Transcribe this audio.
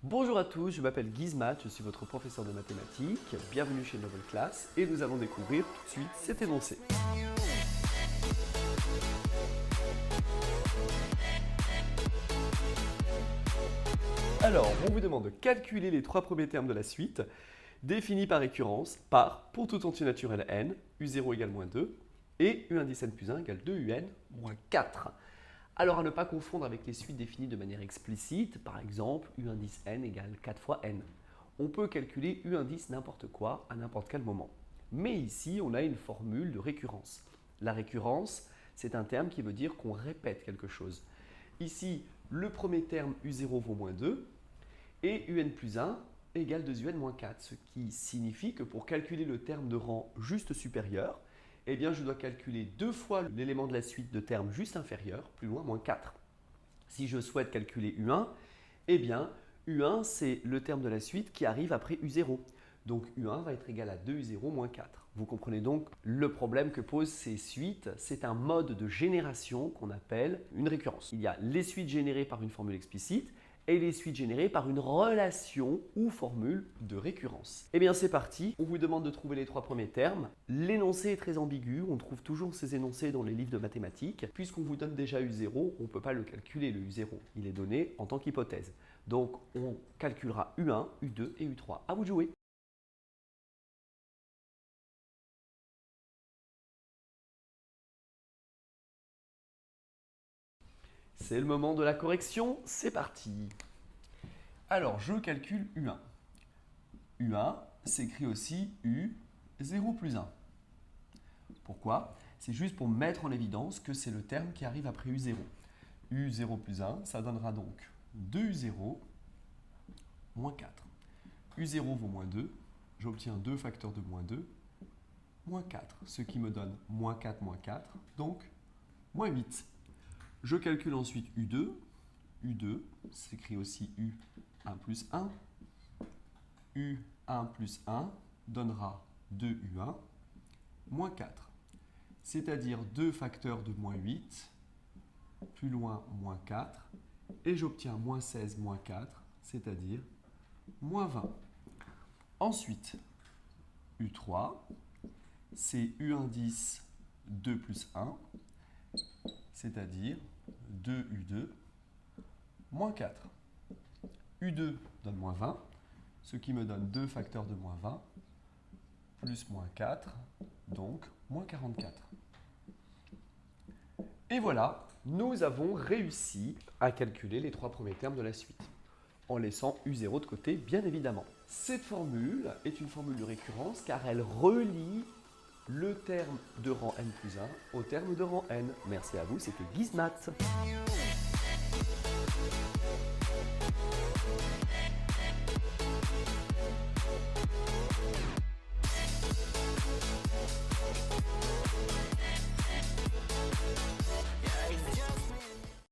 Bonjour à tous, je m'appelle Gizmat, je suis votre professeur de mathématiques. Bienvenue chez Novel Class et nous allons découvrir tout de suite cet énoncé. Alors, on vous demande de calculer les trois premiers termes de la suite, définis par récurrence, par, pour tout entier naturel n, u0 égale moins 2, et u indice n plus 1 égale 2un moins 4. Alors à ne pas confondre avec les suites définies de manière explicite, par exemple u indice n égale 4 fois n. On peut calculer u indice n'importe quoi à n'importe quel moment. Mais ici, on a une formule de récurrence. La récurrence, c'est un terme qui veut dire qu'on répète quelque chose. Ici, le premier terme u0 vaut moins 2 et un plus 1 égale 2un moins 4, ce qui signifie que pour calculer le terme de rang juste supérieur, eh bien, je dois calculer deux fois l'élément de la suite de termes juste inférieur, plus loin, moins 4. Si je souhaite calculer U1, eh bien, U1, c'est le terme de la suite qui arrive après U0. Donc U1 va être égal à 2U0 moins 4. Vous comprenez donc le problème que posent ces suites. C'est un mode de génération qu'on appelle une récurrence. Il y a les suites générées par une formule explicite et les suites générées par une relation ou formule de récurrence. Eh bien c'est parti, on vous demande de trouver les trois premiers termes. L'énoncé est très ambigu, on trouve toujours ces énoncés dans les livres de mathématiques. Puisqu'on vous donne déjà U0, on ne peut pas le calculer le U0, il est donné en tant qu'hypothèse. Donc on calculera U1, U2 et U3. À vous de jouer. C'est le moment de la correction, c'est parti. Alors, je calcule U1. U1 s'écrit aussi U0 plus 1. Pourquoi? C'est juste pour mettre en évidence que c'est le terme qui arrive après U0. U0 plus 1, ça donnera donc 2U0 moins 4. U0 vaut moins 2, j'obtiens 2 facteurs de moins 2, moins 4, ce qui me donne moins 4 moins 4, donc moins 8. Je calcule ensuite U2. U2 s'écrit aussi U1 plus 1. U1 plus 1 donnera 2U1 moins 4. C'est-à-dire 2 facteurs de moins 8, plus loin moins 4, et j'obtiens moins 16 moins 4, c'est-à-dire moins 20. Ensuite, U3, c'est U indice 2 plus 1, c'est-à-dire 2U2 moins 4. U2 donne moins 20, ce qui me donne 2 facteurs de moins 20, plus moins 4, donc moins 44. Et voilà, nous avons réussi à calculer les trois premiers termes de la suite, en laissant U0 de côté, bien évidemment. Cette formule est une formule de récurrence car elle relie le terme de rang n plus 1 au terme de rang n. Merci à vous, c'était Gizmat.